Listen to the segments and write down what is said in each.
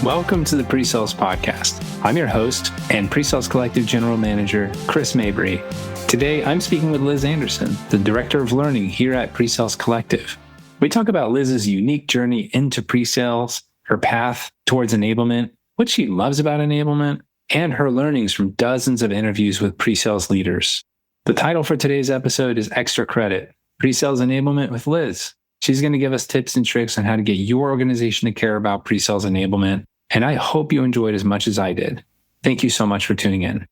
Welcome to the PreSales Podcast. I'm your host and PreSales Collective General Manager, Chris Mabry. Today, I'm speaking with Liz Anderson, the Director of Learning here at PreSales Collective. We talk about Liz's unique journey into PreSales, her path towards enablement, what she loves about enablement, and her learnings from dozens of interviews with PreSales leaders. The title for today's episode is Extra Credit, PreSales Enablement with Liz. She's going to give us tips and tricks on how to get your organization to care about PreSales enablement, and I hope you enjoyed as much as I did. Thank you so much for tuning in.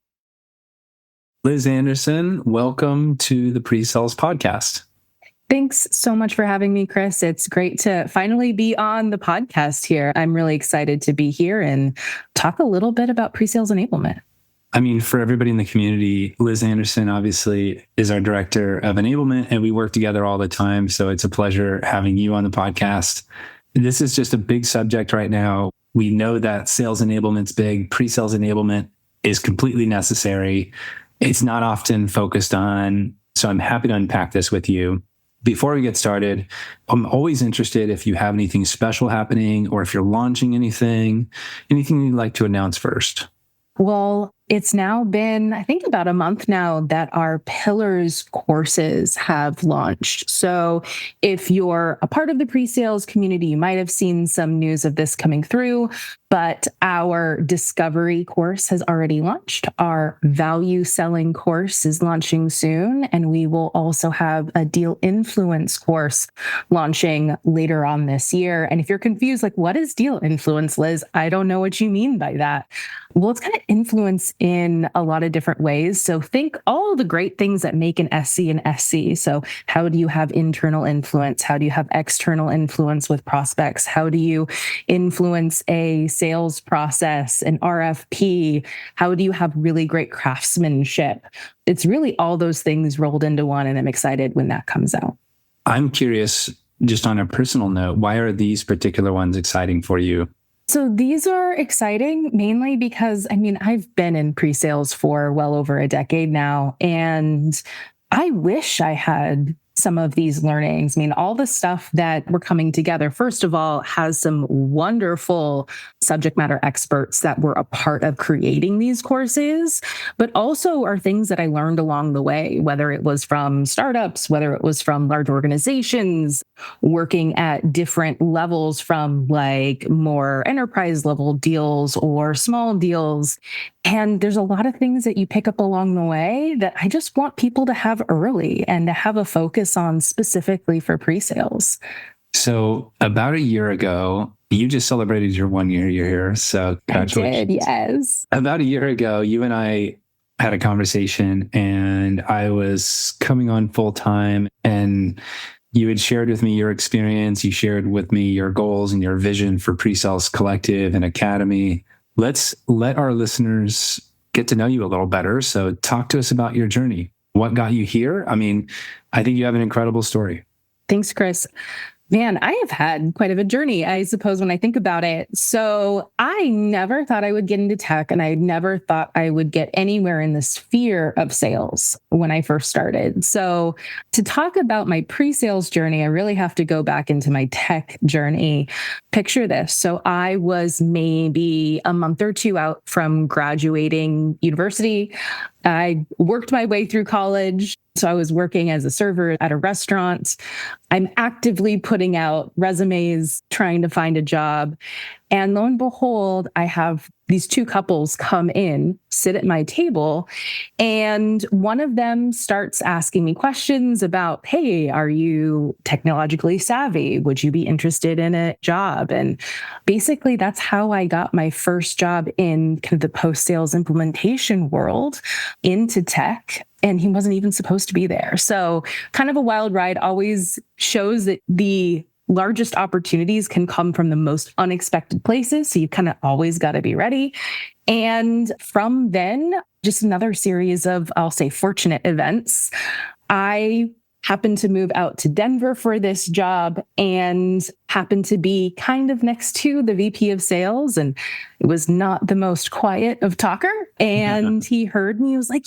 Liz Anderson, welcome to the PreSales Podcast. Thanks so much for having me, Chris. It's great to finally be on the podcast here. I'm really excited to be here and talk a little bit about PreSales enablement. I mean, for everybody in the community, Liz Anderson obviously is our Director of Enablement, and we work together all the time. So it's a pleasure having you on the podcast. This is just a big subject right now. We know that sales enablement's big. PreSales enablement is completely necessary. It's not often focused on. So I'm happy to unpack this with you. Before we get started, I'm always interested if you have anything special happening or if you're launching anything you'd like to announce first. Well, it's now been, I think, about a month now that our Pillars courses have launched. So if you're a part of the PreSales community, you might have seen some news of this coming through, but our Discovery course has already launched. Our Value Selling course is launching soon, and we will also have a Deal Influence course launching later on this year. And if you're confused, like, what is Deal Influence, Liz? I don't know what you mean by that. Well, it's kind of influence in a lot of different ways. So think all the great things that make an SC an SC. So how do you have internal influence? How do you have external influence with prospects? How do you influence a sales process, an RFP? How do you have really great craftsmanship? It's really all those things rolled into one, and I'm excited when that comes out. I'm curious, just on a personal note, why are these particular ones exciting for you? So these are exciting mainly because, I've been in pre-sales for well over a decade now, and I wish I had some of these learnings. All the stuff that we're coming together, first of all, has some wonderful subject matter experts that were a part of creating these courses, but also are things that I learned along the way, whether it was from startups, whether it was from large organizations, working at different levels from like more enterprise level deals or small deals. And there's a lot of things that you pick up along the way that I just want people to have early and to have a focus on specifically for pre-sales. So about a year ago, you just celebrated your 1 year here. So congratulations. I did, yes. About a year ago, you and I had a conversation, and I was coming on full time, and you had shared with me your experience. You shared with me your goals and your vision for PreSales Collective and Academy. Let's let our listeners get to know you a little better. So talk to us about your journey. What got you here? I think you have an incredible story. Thanks, Chris. Man, I have had quite of a journey, I suppose, when I think about it. So I never thought I would get into tech, and I never thought I would get anywhere in the sphere of sales when I first started. So to talk about my pre-sales journey, I really have to go back into my tech journey. Picture this. So I was maybe a month or two out from graduating university. I worked my way through college. So I was working as a server at a restaurant. I'm actively putting out resumes, trying to find a job. And lo and behold, I have these two couples come in, sit at my table, and one of them starts asking me questions about, hey, are you technologically savvy? Would you be interested in a job? And basically, that's how I got my first job in kind of the post-sales implementation world into tech. And he wasn't even supposed to be there. So kind of a wild ride. Always shows that the largest opportunities can come from the most unexpected places. So you kind of always got to be ready. And from then, just another series of, I'll say, fortunate events. I happened to move out to Denver for this job and happened to be kind of next to the VP of sales. And it was not the most quiet of talker. And he heard me, he was like,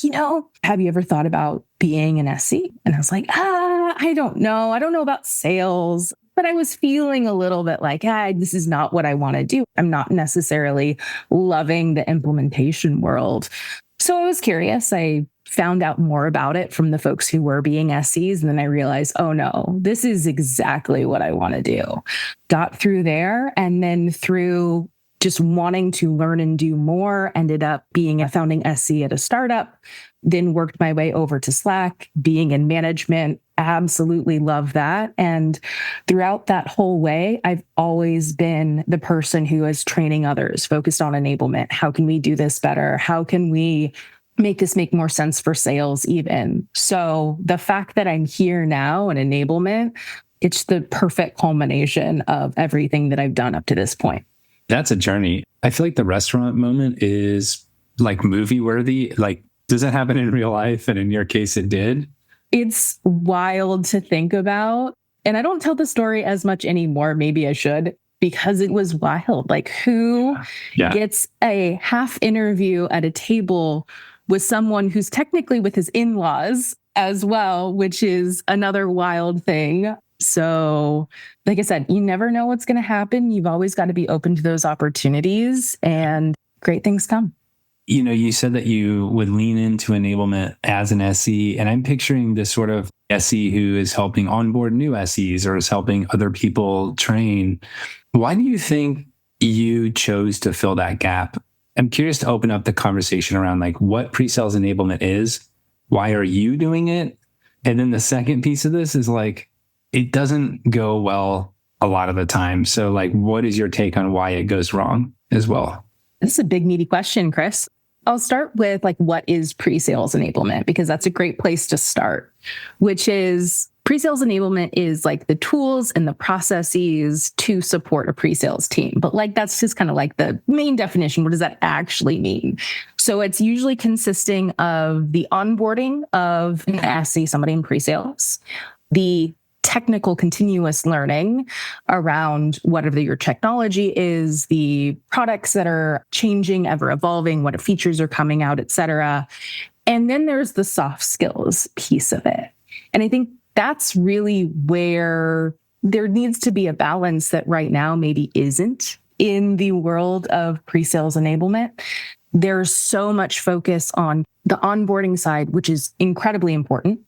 have you ever thought about being an SC? And I was like, I don't know. I don't know about sales, but I was feeling a little bit like, this is not what I want to do. I'm not necessarily loving the implementation world. So I was curious. I found out more about it from the folks who were being SEs. And then I realized, oh no, this is exactly what I want to do. Got through there. And then through just wanting to learn and do more, ended up being a founding SE at a startup, then worked my way over to Slack, being in management. Absolutely love that. And throughout that whole way, I've always been the person who is training others, focused on enablement. How can we do this better? How can we make this make more sense for sales even? So the fact that I'm here now in enablement, it's the perfect culmination of everything that I've done up to this point. That's a journey. I feel like the restaurant moment is like movie worthy. Like, does that happen in real life? And in your case, it did? It's wild to think about. And I don't tell the story as much anymore. Maybe I should, because it was wild. Like, who gets a half interview at a table with someone who's technically with his in-laws as well, which is another wild thing. So, like I said, you never know what's going to happen. You've always got to be open to those opportunities, and great things come. You know, you said that you would lean into enablement as an SE, and I'm picturing this sort of SE who is helping onboard new SEs or is helping other people train. Why do you think you chose to fill that gap? I'm curious to open up the conversation around like what pre-sales enablement is. Why are you doing it? And then the second piece of this is like, it doesn't go well a lot of the time. So like, what is your take on why it goes wrong as well? This is a big, meaty question, Chris. I'll start with like, what is pre-sales enablement? Because that's a great place to start, which is pre-sales enablement is like the tools and the processes to support a pre-sales team. But like, that's just kind of like the main definition. What does that actually mean? So it's usually consisting of the onboarding of an SE, somebody in pre-sales, the technical continuous learning around whatever your technology is, the products that are changing, ever evolving, what features are coming out, et cetera. And then there's the soft skills piece of it. And I think that's really where there needs to be a balance that right now maybe isn't in the world of pre-sales enablement. There's so much focus on the onboarding side, which is incredibly important.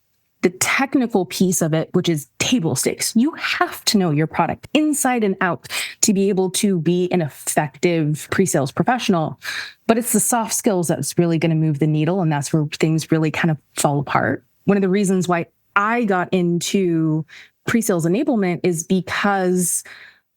The technical piece of it, which is table stakes. You have to know your product inside and out to be able to be an effective pre-sales professional. But it's the soft skills that's really going to move the needle. And that's where things really kind of fall apart. One of the reasons why I got into pre-sales enablement is because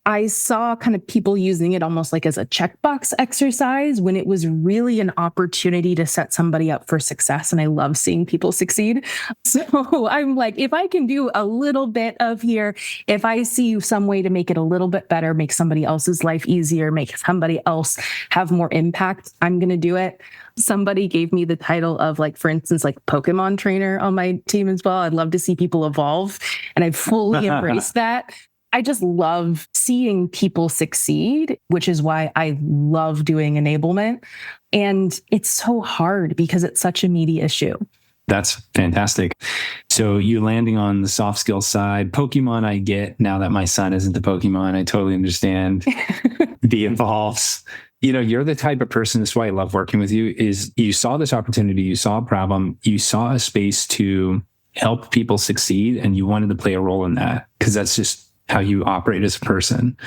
I saw kind of people using it almost like as a checkbox exercise when it was really an opportunity to set somebody up for success. And I love seeing people succeed. So I'm like, if I can do a little bit of here, if I see some way to make it a little bit better, make somebody else's life easier, make somebody else have more impact, I'm going to do it. Somebody gave me the title of like, for instance, like Pokemon trainer on my team as well. I'd love to see people evolve. And I fully embrace that. I just love seeing people succeed, which is why I love doing enablement. And it's so hard because it's such a meaty issue. That's fantastic. So you landing on the soft skills side, Pokemon, I get now that my son isn't the Pokemon. I totally understand. The evolves. You know, you're the type of person, that's why I love working with you, is you saw this opportunity, you saw a problem, you saw a space to help people succeed, and you wanted to play a role in that because that's just how you operate as a person.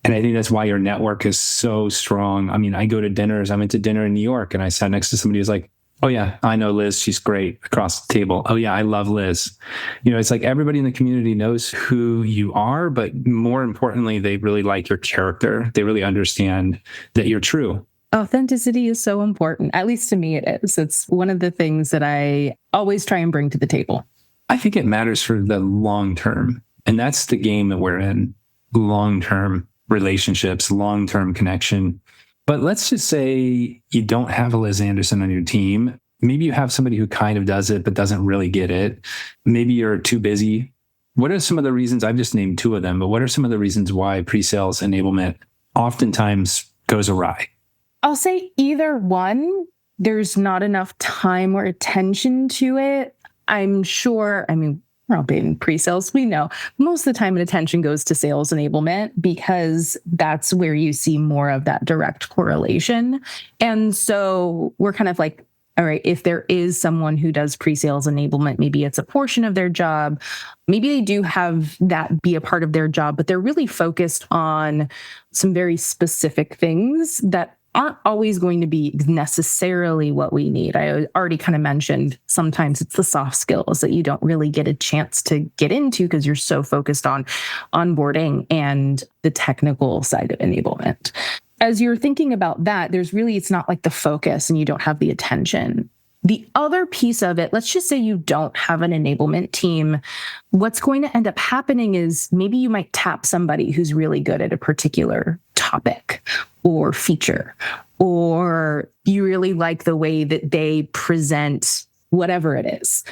And I think that's why your network is so strong. I mean, I go to dinners. I went to dinner in New York and I sat next to somebody who's like, oh yeah, I know Liz. She's great, across the table. Oh yeah, I love Liz. You know, it's like everybody in the community knows who you are, but more importantly, they really like your character. They really understand that you're true. Authenticity is so important. At least to me, it is. It's one of the things that I always try and bring to the table. I think it matters for the long term. And that's the game that we're in, long-term relationships, long-term connection. But let's just say you don't have a Liz Anderson on your team. Maybe you have somebody who kind of does it, but doesn't really get it. Maybe you're too busy. What are some of the reasons? I've just named two of them, but what are some of the reasons why pre-sales enablement oftentimes goes awry? I'll say either one. There's not enough time or attention to it. I'm sure, probably in pre-sales, we know most of the time and attention goes to sales enablement because that's where you see more of that direct correlation. And so we're kind of like, all right, if there is someone who does pre-sales enablement, maybe it's a portion of their job. Maybe they do have that be a part of their job, but they're really focused on some very specific things that aren't always going to be necessarily what we need. I already kind of mentioned sometimes it's the soft skills that you don't really get a chance to get into because you're so focused on onboarding and the technical side of enablement. As you're thinking about that, it's not like the focus and you don't have the attention. The other piece of it, let's just say you don't have an enablement team. What's going to end up happening is maybe you might tap somebody who's really good at a particular topic or feature, or you really like the way that they present whatever it is.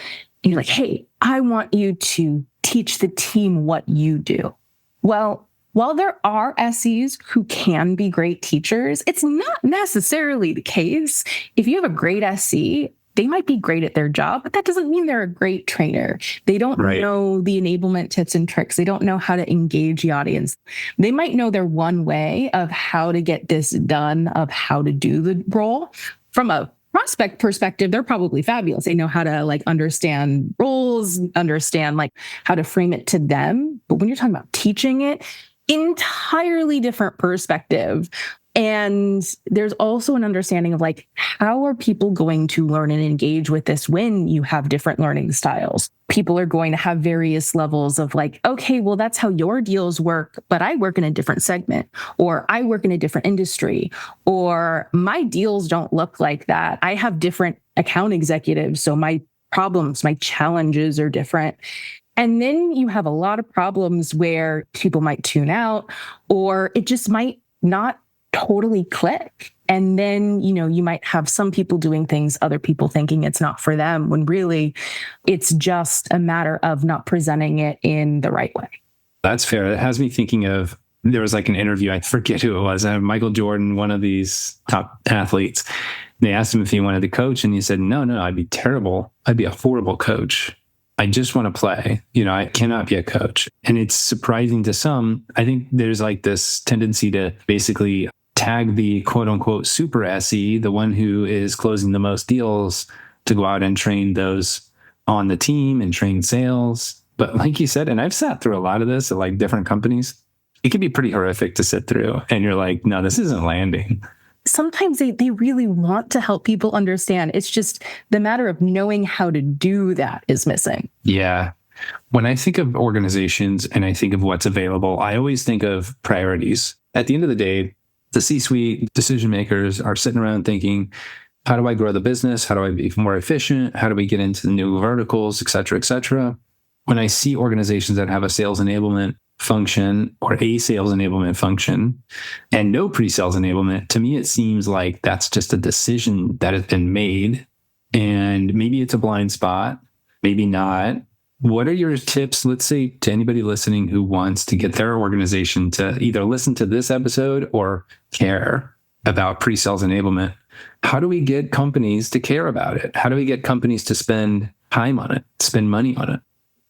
And you're like, hey, I want you to teach the team what you do. Well, while there are SEs who can be great teachers, it's not necessarily the case. If you have a great SE, they might be great at their job, but that doesn't mean they're a great trainer. They don't know the enablement tips and tricks. They don't know how to engage the audience. They might know their one way of how to get this done, of how to do the role. From a prospect perspective, they're probably fabulous. They know how to understand roles, understand how to frame it to them. But when you're talking about teaching it, entirely different perspective. And there's also an understanding of how are people going to learn and engage with this when you have different learning styles? People are going to have various levels of okay, well, that's how your deals work, but I work in a different segment, or I work in a different industry, or my deals don't look like that. I have different account executives, so my problems, my challenges are different. And then you have a lot of problems where people might tune out, or it just might not totally click. And then, you might have some people doing things, other people thinking it's not for them, when really it's just a matter of not presenting it in the right way. That's fair. It has me thinking of, there was an interview, I forget who it was, Michael Jordan, one of these top athletes. They asked him if he wanted to coach, and he said, no, I'd be terrible. I'd be a horrible coach. I just want to play. I cannot be a coach. And it's surprising to some. I think there's this tendency to basically tag the quote unquote super SE, the one who is closing the most deals, to go out and train those on the team and train sales. But like you said, and I've sat through a lot of this at different companies, it can be pretty horrific to sit through. And you're like, no, this isn't landing. Sometimes they really want to help people understand. It's just the matter of knowing how to do that is missing. Yeah. When I think of organizations and I think of what's available, I always think of priorities. At the end of the day, the C-suite decision makers are sitting around thinking, how do I grow the business? How do I be more efficient? How do we get into the new verticals, et cetera, et cetera? When I see organizations that have a sales enablement function or a sales enablement function and no pre-sales enablement, to me, it seems like that's just a decision that has been made. And maybe it's a blind spot, maybe not. What are your tips, let's say, to anybody listening who wants to get their organization to either listen to this episode or care about pre-sales enablement? How do we get companies to care about it? How do we get companies to spend time on it, spend money on it?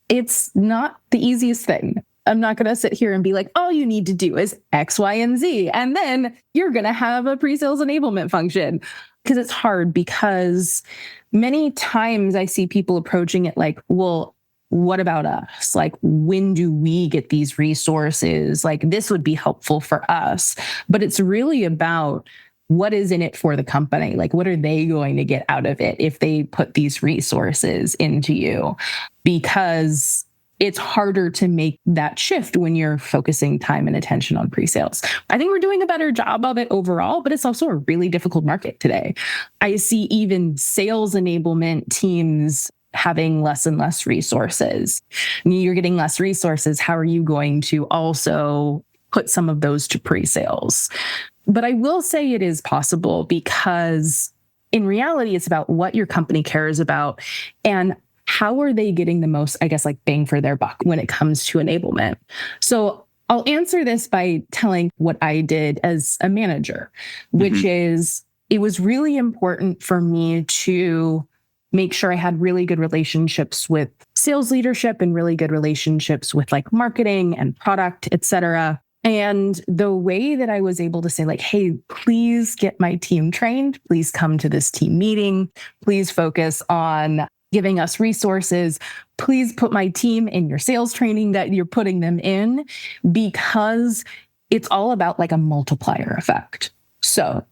It's not the easiest thing. I'm not going to sit here and be like, all you need to do is X, Y, and Z, and then you're going to have a pre-sales enablement function. Because it's hard, because many times I see people approaching it well, what about us? When do we get these resources? This would be helpful for us. But it's really about what is in it for the company? What are they going to get out of it if they put these resources into you? Because it's harder to make that shift when you're focusing time and attention on pre-sales. I think we're doing a better job of it overall, but it's also a really difficult market today. I see even sales enablement teams having less and less resources. You're getting less resources. How are you going to also put some of those to pre-sales? But I will say it is possible, because in reality, it's about what your company cares about and how are they getting the most, bang for their buck when it comes to enablement. So I'll answer this by telling what I did as a manager, which is, it was really important for me to make sure I had really good relationships with sales leadership and really good relationships with like marketing and product, et cetera. And the way that I was able to say like, hey, please get my team trained. Please come to this team meeting. Please focus on giving us resources. Please put my team in your sales training that you're putting them in, because it's all about like a multiplier effect. So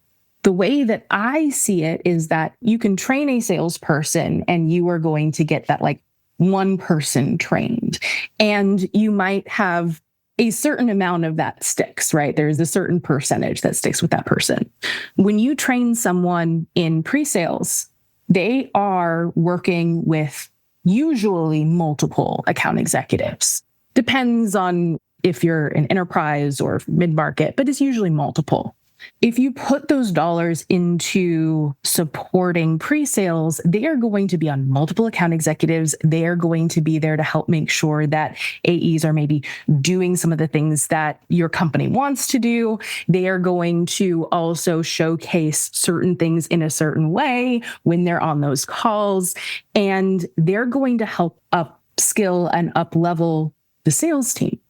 the way that I see it is that you can train a salesperson and you are going to get that like one person trained, and you might have a certain amount of that sticks, right? There's a certain percentage that sticks with that person. When you train someone in pre-sales, they are working with usually multiple account executives. Depends on if you're an enterprise or mid-market, but it's usually multiple. If you put those dollars into supporting pre-sales, they are going to be on multiple account executives. They are going to be there to help make sure that AEs are maybe doing some of the things that your company wants to do. They are going to also showcase certain things in a certain way when they're on those calls. And they're going to help upskill and up-level the sales team.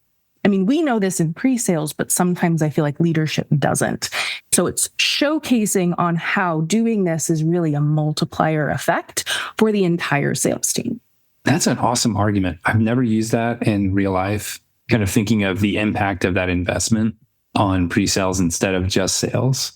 I mean, we know this in pre-sales, but sometimes I feel like leadership doesn't. So it's showcasing on how doing this is really a multiplier effect for the entire sales team. That's an awesome argument. I've never used that in real life, kind of thinking of the impact of that investment on pre-sales instead of just sales.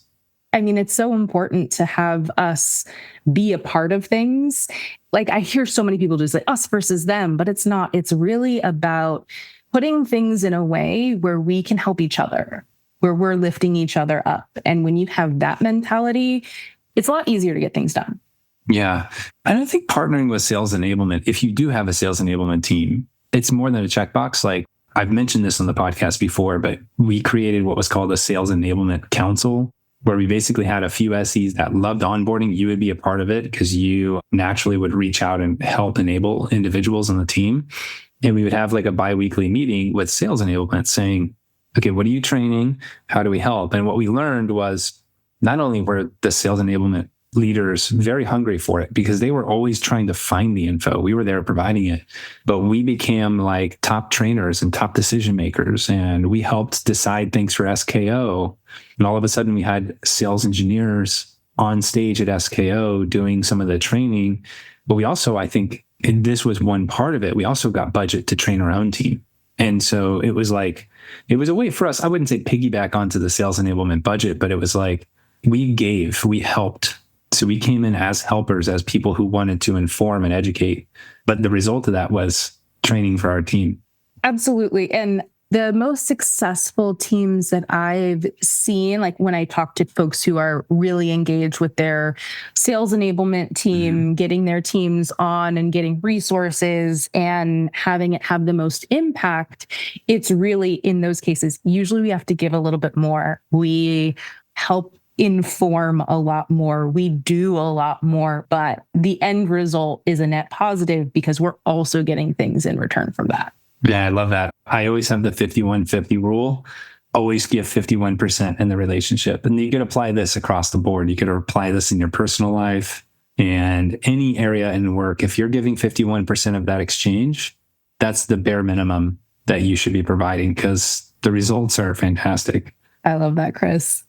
I mean, it's so important to have us be a part of things. Like I hear so many people just like us versus them, but it's not. It's really about putting things in a way where we can help each other, where we're lifting each other up. And when you have that mentality, it's a lot easier to get things done. Yeah. And I think partnering with sales enablement, if you do have a sales enablement team, it's more than a checkbox. Like I've mentioned this on the podcast before, but we created what was called a sales enablement council, where we basically had a few SEs that loved onboarding. You would be a part of it because you naturally would reach out and help enable individuals on the team. And we would have like a bi-weekly meeting with sales enablement saying, okay, what are you training? How do we help? And what we learned was not only were the sales enablement leaders very hungry for it because they were always trying to find the info. We were there providing it, but we became like top trainers and top decision makers. And we helped decide things for SKO. And all of a sudden we had sales engineers on stage at SKO doing some of the training. But we also, I think, and this was one part of it, we also got budget to train our own team. And so it was like, it was a way for us, I wouldn't say piggyback onto the sales enablement budget, but it was like, we helped. So we came in as helpers, as people who wanted to inform and educate. But the result of that was training for our team. Absolutely. And the most successful teams that I've seen, like when I talk to folks who are really engaged with their sales enablement team, getting their teams on and getting resources and having it have the most impact, it's really in those cases, usually we have to give a little bit more. We help inform a lot more. We do a lot more, but the end result is a net positive because we're also getting things in return from that. Yeah, I love that. I always have the 51-50 rule. Always give 51% in the relationship. And you could apply this across the board. You could apply this in your personal life and any area in work. If you're giving 51% of that exchange, that's the bare minimum that you should be providing because the results are fantastic. I love that, Chris.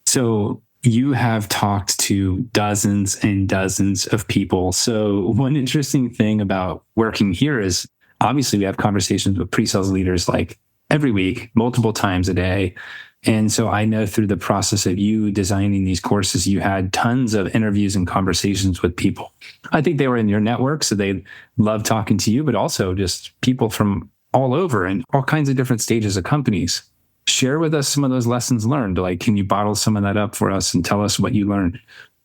So you have talked to dozens and dozens of people. So one interesting thing about working here is obviously we have conversations with pre-sales leaders like every week, multiple times a day. And so I know through the process of you designing these courses, you had tons of interviews and conversations with people. I think they were in your network, so they love talking to you, but also just people from all over and all kinds of different stages of companies. Share with us some of those lessons learned. Like, can you bottle some of that up for us and tell us what you learned?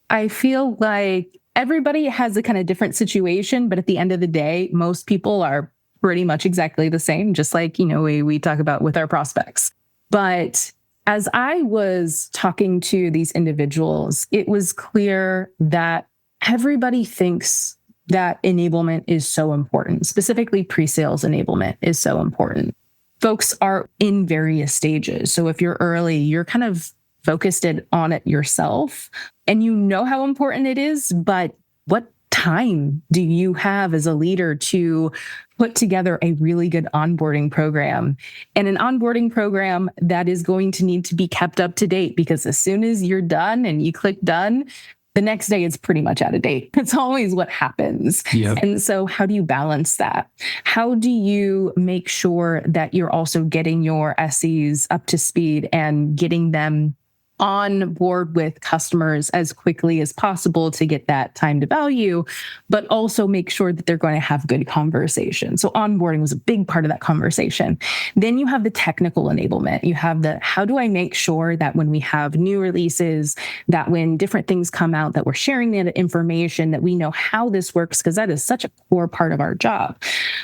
I feel like everybody has a kind of different situation, but at the end of the day, most people are pretty much exactly the same, just like, we talk about with our prospects. But as I was talking to these individuals, it was clear that everybody thinks that enablement is so important. Specifically, pre-sales enablement is so important. Folks are in various stages. So if you're early, you're kind of focused on it yourself and you know how important it is, but what time do you have as a leader to put together a really good onboarding program? And an onboarding program that is going to need to be kept up to date, because as soon as you're done and you click done, the next day it's pretty much out of date. It's always what happens. Yep. And so how do you balance that? How do you make sure that you're also getting your SEs up to speed and getting them on board with customers as quickly as possible to get that time to value, but also make sure that they're going to have good conversation. So onboarding was a big part of that conversation. Then you have the technical enablement. You have the, how do I make sure that when we have new releases, that when different things come out, that we're sharing that information, that we know how this works, because that is such a core part of our job.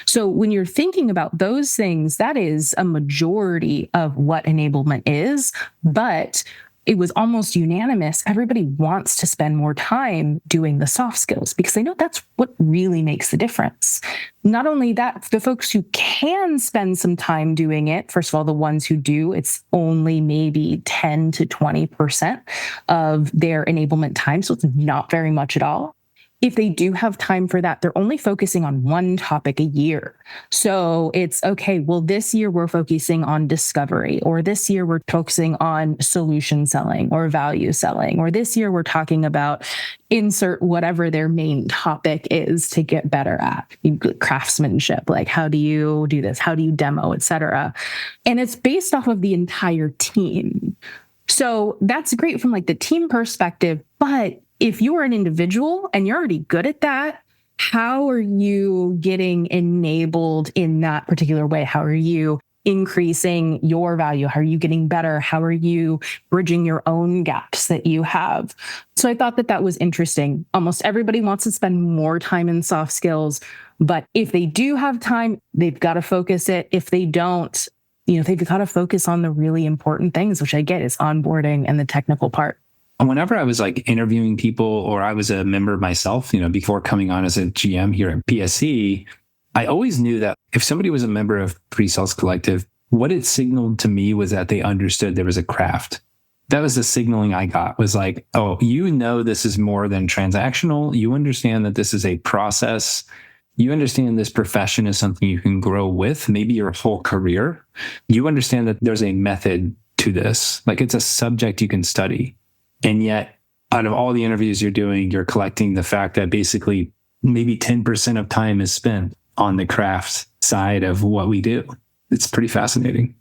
So when you're thinking about those things, that is a majority of what enablement is, but it was almost unanimous. Everybody wants to spend more time doing the soft skills because they know that's what really makes the difference. Not only that, the folks who can spend some time doing it, first of all, the ones who do, it's only maybe 10 to 20% of their enablement time. So it's not very much at all. If they do have time for that, they're only focusing on one topic a year. So it's okay, well, this year we're focusing on discovery, or this year we're focusing on solution selling or value selling, or this year we're talking about insert whatever their main topic is to get better at craftsmanship. Like, how do you do this? How do you demo, et cetera? And it's based off of the entire team. So that's great from like the team perspective, but if you're an individual and you're already good at that, how are you getting enabled in that particular way? How are you increasing your value? How are you getting better? How are you bridging your own gaps that you have? So I thought that that was interesting. Almost everybody wants to spend more time in soft skills, but if they do have time, they've got to focus it. If they don't, they've got to focus on the really important things, which I get is onboarding and the technical part. Whenever I was like interviewing people, or I was a member myself, before coming on as a GM here at PSE, I always knew that if somebody was a member of PreSales Collective, what it signaled to me was that they understood there was a craft. That was the signaling I got, was like, oh, this is more than transactional. You understand that this is a process. You understand this profession is something you can grow with, maybe your whole career. You understand that there's a method to this. Like, it's a subject you can study. And yet, out of all the interviews you're doing, you're collecting the fact that basically maybe 10% of time is spent on the craft side of what we do. It's pretty fascinating.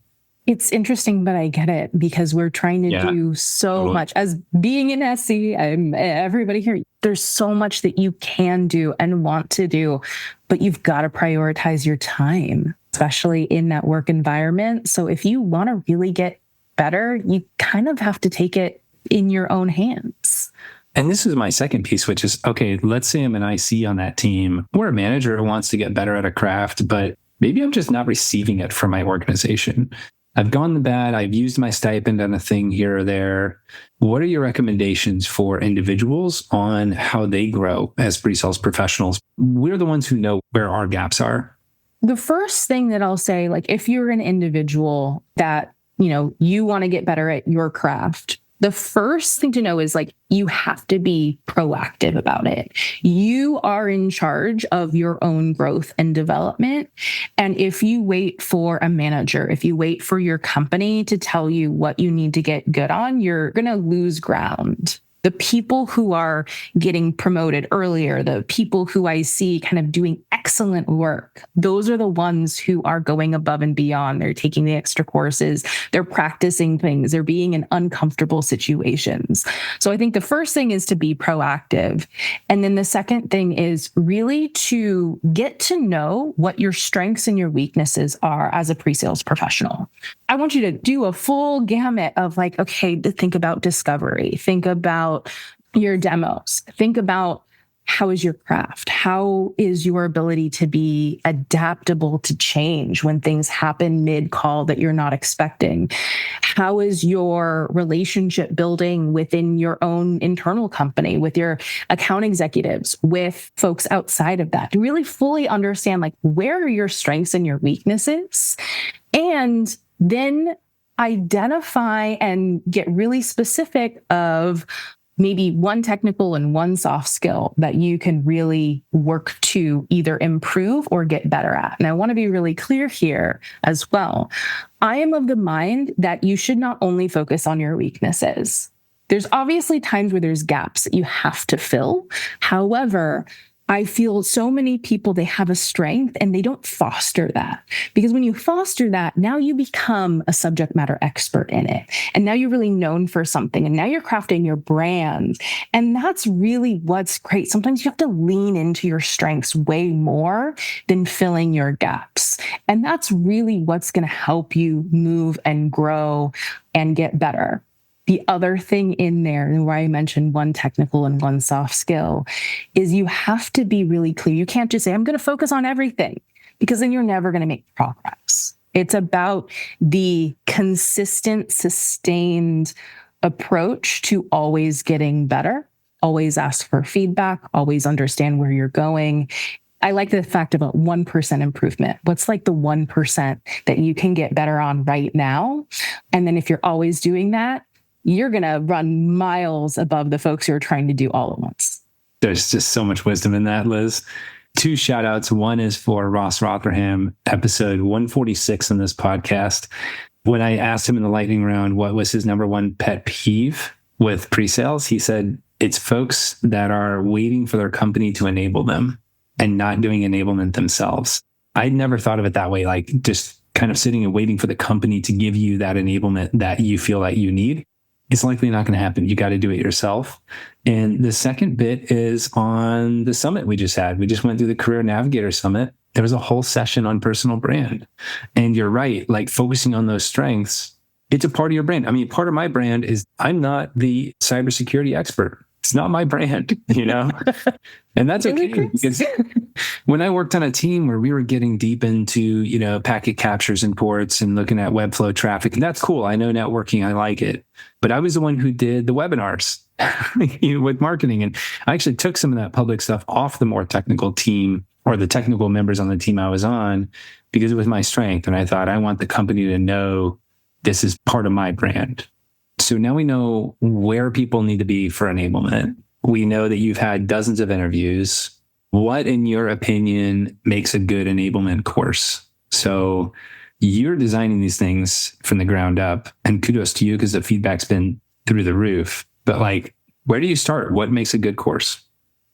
It's interesting, but I get it, because we're trying to do so much. As being an SE, everybody here, there's so much that you can do and want to do, but you've got to prioritize your time, especially in that work environment. So if you want to really get better, you kind of have to take it in your own hands. And this is my second piece, which is, okay, let's say I'm an IC on that team, or a manager who wants to get better at a craft, but maybe I'm just not receiving it from my organization. I've gone the bad. I've used my stipend on a thing here or there. What are your recommendations for individuals on how they grow as pre-sales professionals? We're the ones who know where our gaps are. The first thing that I'll say, like, if you're an individual that, you want to get better at your craft, the first thing to know is, like, you have to be proactive about it. You are in charge of your own growth and development. And if you wait for a manager, if you wait for your company to tell you what you need to get good on, you're going to lose ground. The people who are getting promoted earlier, the people who I see kind of doing excellent work, those are the ones who are going above and beyond. They're taking the extra courses, they're practicing things, they're being in uncomfortable situations. So I think the first thing is to be proactive. And then the second thing is really to get to know what your strengths and your weaknesses are as a pre-sales professional. I want you to do a full gamut of, like, okay, to think about discovery, think about your demos, think about how is your craft, how is your ability to be adaptable to change when things happen mid-call that you're not expecting, how is your relationship building within your own internal company, with your account executives, with folks outside of that, to really fully understand, like, where are your strengths and your weaknesses, and then identify and get really specific of maybe one technical and one soft skill that you can really work to either improve or get better at. And I want to be really clear here as well. I am of the mind that you should not only focus on your weaknesses. There's obviously times where there's gaps that you have to fill. However, I feel so many people, they have a strength and they don't foster that. Because when you foster that, now you become a subject matter expert in it. And now you're really known for something. And now you're crafting your brand. And that's really what's great. Sometimes you have to lean into your strengths way more than filling your gaps. And that's really what's going to help you move and grow and get better. The other thing in there, and where I mentioned one technical and one soft skill, is you have to be really clear. You can't just say, I'm going to focus on everything, because then you're never going to make progress. It's about the consistent, sustained approach to always getting better, always ask for feedback, always understand where you're going. I like the fact about 1% improvement. What's like the 1% that you can get better on right now? And then if you're always doing that, you're going to run miles above the folks who are trying to do all at once. There's just so much wisdom in that, Liz. 2 shout outs. One is for Ross Rotherham, episode 146 on this podcast. When I asked him in the lightning round what was his number one pet peeve with pre-sales, he said it's folks that are waiting for their company to enable them and not doing enablement themselves. I'd never thought of it that way, like just kind of sitting and waiting for the company to give you that enablement that you feel that you need. It's likely not going to happen. You got to do it yourself. And the second bit is on the summit we just had. We just went through the Career Navigator Summit. There was a whole session on personal brand. And you're right, like focusing on those strengths, it's a part of your brand. I mean, part of my brand is I'm not the cybersecurity expert. It's not my brand, you know? And that's okay, because when I worked on a team where we were getting deep into, you know, packet captures and ports and looking at Webflow traffic, and that's cool. I know networking, I like it. But I was the one who did the webinars with marketing. And I actually took some of that public stuff off the more technical team or the technical members on the team I was on because it was my strength. And I thought, I want the company to know this is part of my brand. So now we know where people need to be for enablement. We know that you've had dozens of interviews. What, in your opinion, makes a good enablement course? So you're designing these things from the ground up, and kudos to you because the feedback's been through the roof. But like, where do you start? What makes a good course?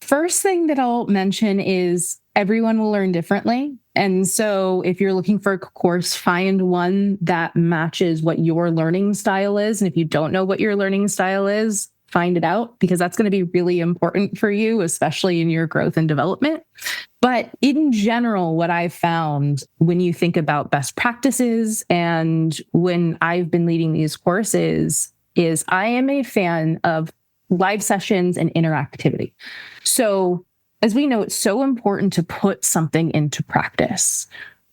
First thing that I'll mention is everyone will learn differently. And so if you're looking for a course, find one that matches what your learning style is. And if you don't know what your learning style is, find it out, because that's going to be really important for you, especially in your growth and development. But in general, what I've found when you think about best practices and when I've been leading these courses is I am a fan of live sessions and interactivity. So as we know, it's so important to put something into practice.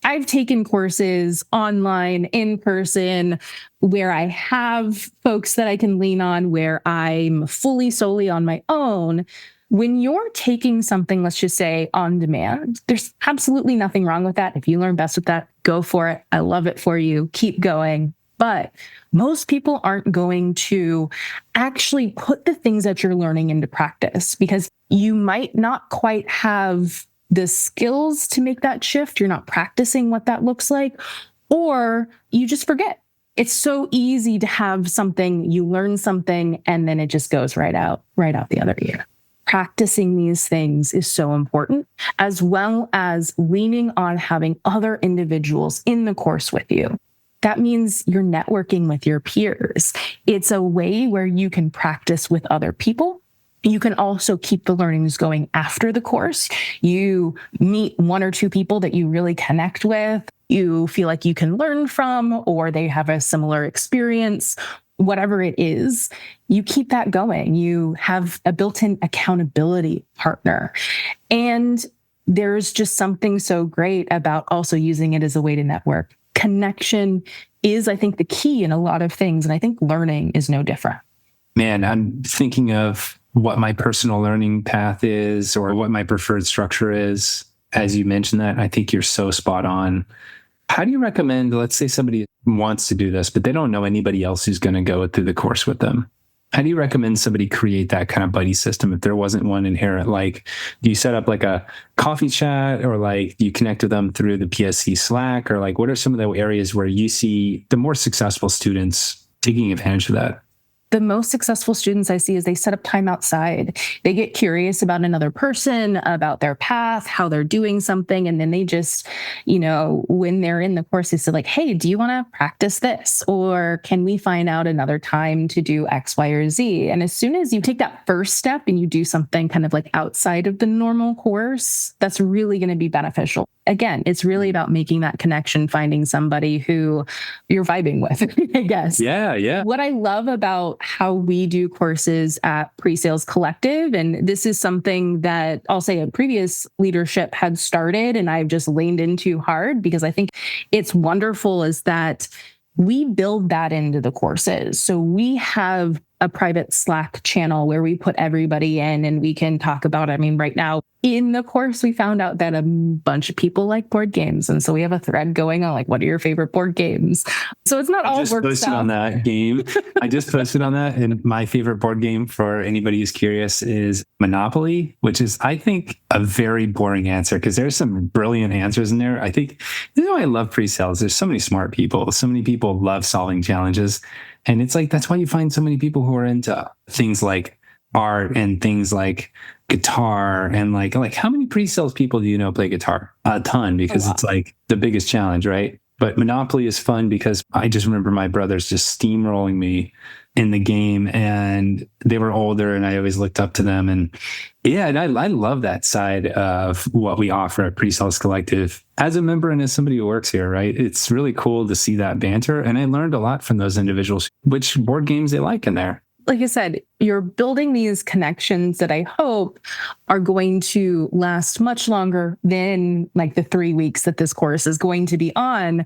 I've taken courses online, in person, where I have folks that I can lean on, where I'm solely on my own. When you're taking something, let's just say on demand, there's absolutely nothing wrong with that. If you learn best with that, go for it. I love it for you. Keep going. But most people aren't going to actually put the things that you're learning into practice because you might not quite have the skills to make that shift. You're not practicing what that looks like, or you just forget. It's so easy to have something, you learn something, and then it just goes right out the other ear. Practicing these things is so important, as well as leaning on having other individuals in the course with you. That means you're networking with your peers. It's a way where you can practice with other people. You can also keep the learnings going after the course. You meet 1 or 2 people that you really connect with, you feel like you can learn from, or they have a similar experience. Whatever it is, you keep that going. You have a built-in accountability partner. And there's just something so great about also using it as a way to network. Connection is, I think, the key in a lot of things. And I think learning is no different. Man, I'm thinking of what my personal learning path is or what my preferred structure is. As you mentioned that, I think you're so spot on. How do you recommend, let's say somebody wants to do this, but they don't know anybody else who's going to go through the course with them? How do you recommend somebody create that kind of buddy system if there wasn't one inherent? Like, do you set up like a coffee chat, or like do you connect with them through the PSC Slack, or like what are some of the areas where you see the more successful students taking advantage of that? The most successful students I see is they set up time outside. They get curious about another person, about their path, how they're doing something. And then they just, when they're in the course, they say like, hey, do you want to practice this? Or can we find out another time to do X, Y, or Z? And as soon as you take that first step and you do something kind of like outside of the normal course, that's really going to be beneficial. Again, it's really about making that connection, finding somebody who you're vibing with, I guess. Yeah. What I love about how we do courses at PreSales Collective, and this is something that I'll say a previous leadership had started and I've just leaned into hard because I think it's wonderful, is that we build that into the courses. So we have a private Slack channel where we put everybody in and we can talk about, right now in the course, we found out that a bunch of people like board games. And so we have a thread going on, like, what are your favorite board games? So it's not all works out. I just posted on that game. I just posted on that. And my favorite board game, for anybody who's curious, is Monopoly, which is, I think, a very boring answer because there's some brilliant answers in there. I think, I love pre-sales. There's so many smart people. So many people love solving challenges. And it's like, that's why you find so many people who are into things like art and things like guitar, and like how many pre-sales people do you know play guitar? A ton, because it's like the biggest challenge, right? But Monopoly is fun because I just remember my brothers just steamrolling me in the game, and they were older and I always looked up to them. And and I love that side of what we offer at PreSales Collective as a member and as somebody who works here, right? It's really cool to see that banter. And I learned a lot from those individuals, which board games they like in there. Like I said, you're building these connections that I hope are going to last much longer than like the 3 weeks that this course is going to be on.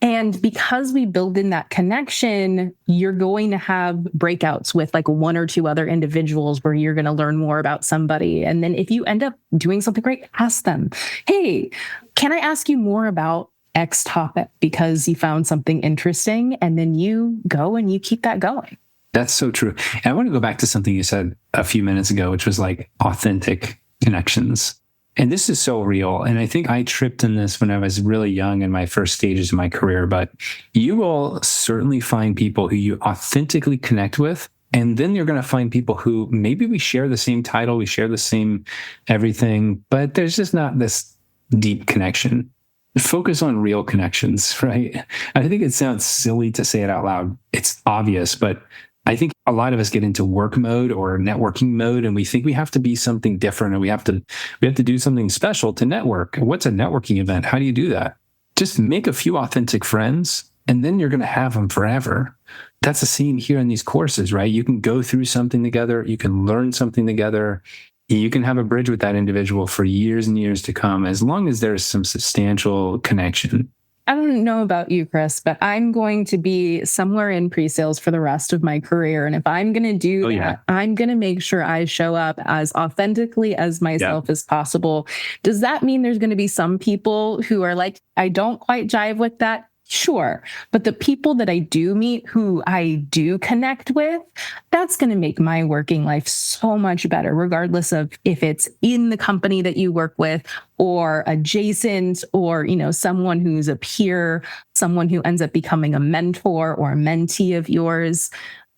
And because we build in that connection, you're going to have breakouts with like one or two other individuals where you're going to learn more about somebody. And then if you end up doing something great, ask them, hey, can I ask you more about X topic because you found something interesting? And then you go and you keep that going. That's so true. And I want to go back to something you said a few minutes ago, which was like authentic connections. And this is so real. And I think I tripped in this when I was really young in my first stages of my career. But you will certainly find people who you authentically connect with. And then you're going to find people who maybe we share the same title, we share the same everything, but there's just not this deep connection. Focus on real connections, right? I think it sounds silly to say it out loud. It's obvious, but I think a lot of us get into work mode or networking mode, and we think we have to be something different, and we have to do something special to network. What's a networking event? How do you do that? Just make a few authentic friends, and then you're going to have them forever. That's the same here in these courses, right? You can go through something together. You can learn something together. You can have a bridge with that individual for years and years to come, as long as there's some substantial connection. I don't know about you, Chris, but I'm going to be somewhere in pre-sales for the rest of my career. And if I'm going to do that, I'm going to make sure I show up as authentically as myself as possible. Does that mean there's going to be some people who are like, I don't quite jive with that? Sure. But the people that I do meet who I do connect with, that's going to make my working life so much better, regardless of if it's in the company that you work with or adjacent or, someone who's a peer, someone who ends up becoming a mentor or a mentee of yours.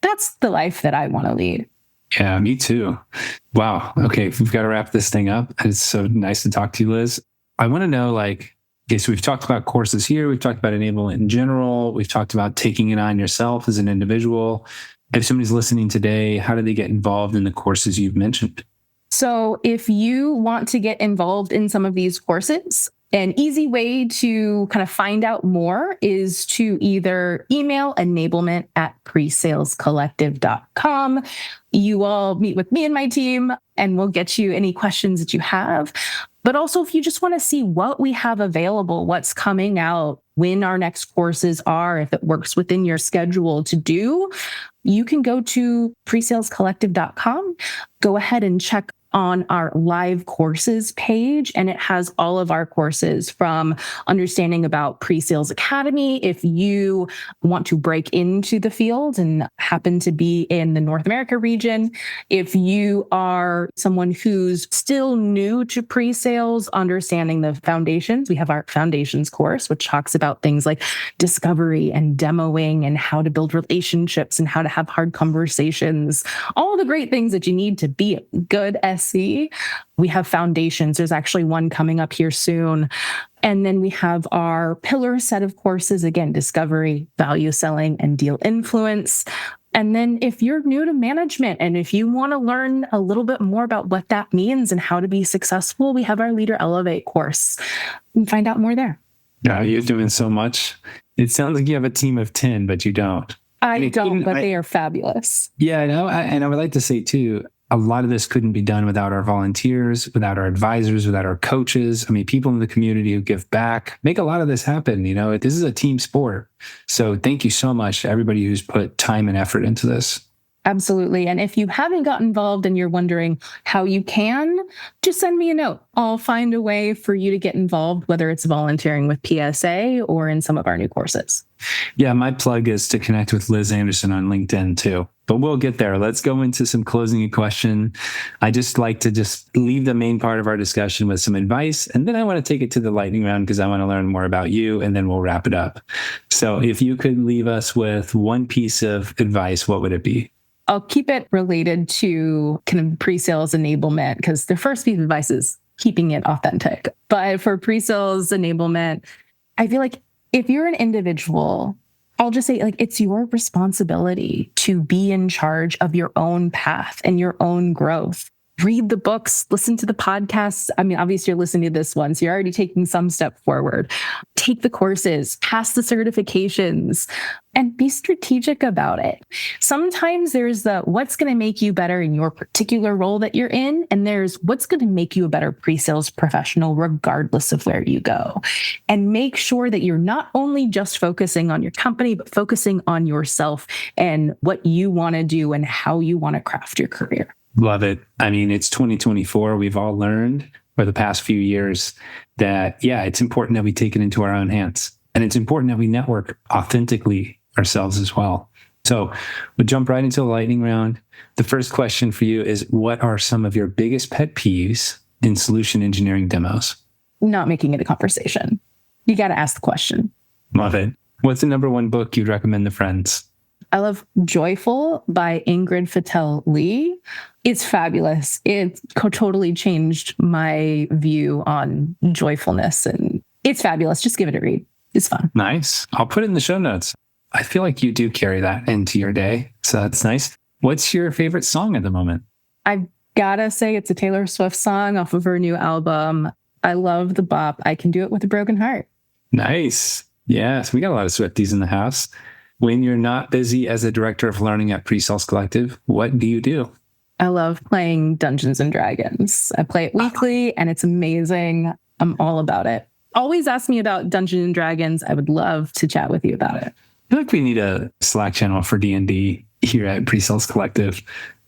That's the life that I want to lead. Yeah, me too. Wow. Okay. We've got to wrap this thing up. It's so nice to talk to you, Liz. I want to know, okay, so we've talked about courses here. We've talked about enablement in general. We've talked about taking it on yourself as an individual. If somebody's listening today, how do they get involved in the courses you've mentioned? So if you want to get involved in some of these courses, an easy way to kind of find out more is to either email enablement@presalescollective.com. You all meet with me and my team, and we'll get you any questions that you have. But also, if you just want to see what we have available, what's coming out, when our next courses are, if it works within your schedule to do, you can go to presalescollective.com. Go ahead and check on our live courses page, and it has all of our courses from understanding about PreSales Academy. If you want to break into the field and happen to be in the North America region, if you are someone who's still new to pre-sales, understanding the foundations, we have our foundations course, which talks about things like discovery and demoing and how to build relationships and how to have hard conversations, all the great things that you need to be a good SE. We have foundations. There's actually one coming up here soon. And then we have our pillar set of courses, again, discovery, value selling, and deal influence. And then if you're new to management and if you want to learn a little bit more about what that means and how to be successful, we have our Leader Elevate course. You can find out more there. Yeah, you're doing so much. It sounds like you have a team of 10, but you don't. I don't, but they are fabulous. Yeah, and I would like to say too, a lot of this couldn't be done without our volunteers, without our advisors, without our coaches. I mean, people in the community who give back, make a lot of this happen. This is a team sport. So thank you so much to everybody who's put time and effort into this. Absolutely. And if you haven't got involved and you're wondering how you can, just send me a note. I'll find a way for you to get involved, whether it's volunteering with PSA or in some of our new courses. Yeah, my plug is to connect with Liz Anderson on LinkedIn too. But we'll get there. Let's go into some closing question. I just like to leave the main part of our discussion with some advice. And then I want to take it to the lightning round because I want to learn more about you, and then we'll wrap it up. So if you could leave us with one piece of advice, what would it be? I'll keep it related to kind of pre-sales enablement because the first piece of advice is keeping it authentic. But for pre-sales enablement, I feel like if you're an individual, I'll just say it's your responsibility to be in charge of your own path and your own growth. Read the books, listen to the podcasts. I mean, obviously you're listening to this one, so you're already taking some step forward. Take the courses, pass the certifications, and be strategic about it. Sometimes there's the what's going to make you better in your particular role that you're in, and there's what's going to make you a better pre-sales professional regardless of where you go. And make sure that you're not only just focusing on your company, but focusing on yourself and what you want to do and how you want to craft your career. Love it. I mean, it's 2024. We've all learned for the past few years that, it's important that we take it into our own hands. And it's important that we network authentically ourselves as well. So we'll jump right into the lightning round. The first question for you is, what are some of your biggest pet peeves in solution engineering demos? Not making it a conversation. You got to ask the question. Love it. What's the number one book you'd recommend to friends? I love Joyful by Ingrid Fattel Lee. It's fabulous. It totally changed my view on joyfulness, and it's fabulous. Just give it a read. It's fun. Nice. I'll put it in the show notes. I feel like you do carry that into your day, so that's nice. What's your favorite song at the moment? I've got to say it's a Taylor Swift song off of her new album. I love the bop. I Can Do It With a Broken Heart. Nice. Yes, we got a lot of Swifties in the house. When you're not busy as a director of learning at PreSales Collective, what do you do? I love playing Dungeons and Dragons. I play it weekly and it's amazing. I'm all about it. Always ask me about Dungeons and Dragons. I would love to chat with you about it. I feel like we need a Slack channel for D&D here at PreSales Collective.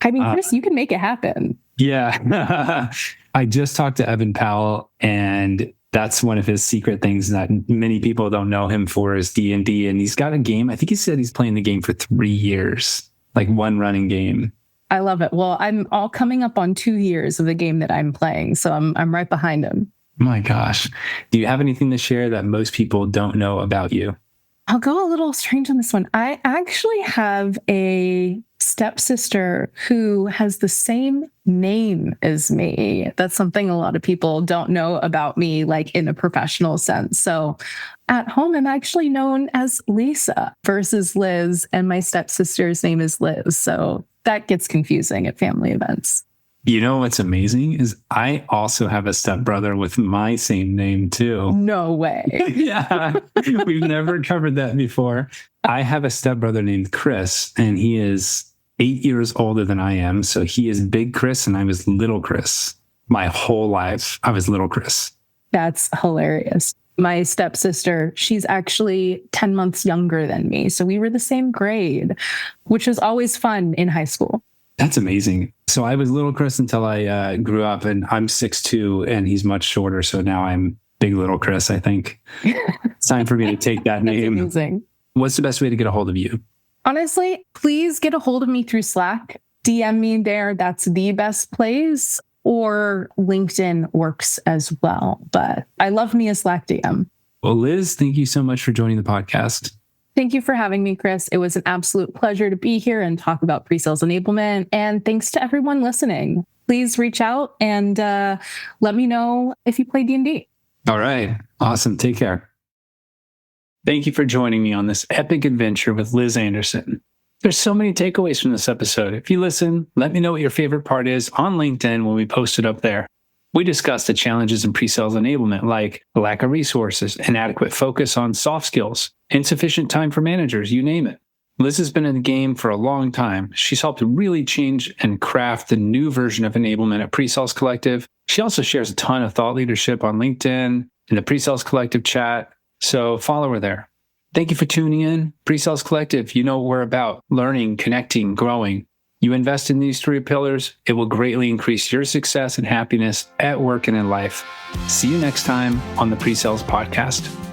I mean, Chris, you can make it happen. Yeah. I just talked to Evan Powell, and that's one of his secret things that many people don't know him for is D&D. And he's got a game. I think he said he's playing the game for 3 years, like one running game. I love it. Well, I'm all coming up on 2 years of the game that I'm playing. So I'm right behind him. My gosh. Do you have anything to share that most people don't know about you? I'll go a little strange on this one. I actually have a stepsister who has the same name as me. That's something a lot of people don't know about me, like in a professional sense. So at home, I'm actually known as Lisa versus Liz, and my stepsister's name is Liz. So that gets confusing at family events. You know what's amazing is I also have a stepbrother with my same name too. No way. Yeah, we've never covered that before. I have a stepbrother named Chris, and he is 8 years older than I am. So he is Big Chris and I was Little Chris. My whole life, I was Little Chris. That's hilarious. My stepsister, she's actually 10 months younger than me. So we were the same grade, which was always fun in high school. That's amazing. So I was little Chris until I grew up, and I'm 6'2", and he's much shorter. So now I'm big little Chris, I think. It's time for me to take that name. Amazing. What's the best way to get a hold of you? Honestly, please get a hold of me through Slack. DM me there. That's the best place. Or LinkedIn works as well. But I love me a Slack DM. Well, Liz, thank you so much for joining the podcast. Thank you for having me, Chris. It was an absolute pleasure to be here and talk about pre-sales enablement. And thanks to everyone listening. Please reach out and let me know if you play D&D. All right. Awesome. Take care. Thank you for joining me on this epic adventure with Liz Anderson. There's so many takeaways from this episode. If you listen, let me know what your favorite part is on LinkedIn when we post it up there. We discussed the challenges in pre-sales enablement, like the lack of resources, inadequate focus on soft skills, insufficient time for managers, you name it. Liz has been in the game for a long time. She's helped really change and craft the new version of enablement at PreSales Collective. She also shares a ton of thought leadership on LinkedIn, in the PreSales Collective chat, so follow her there. Thank you for tuning in. PreSales Collective, you know what we're about: learning, connecting, growing. You invest in these 3 pillars, it will greatly increase your success and happiness at work and in life. See you next time on the PreSales Podcast.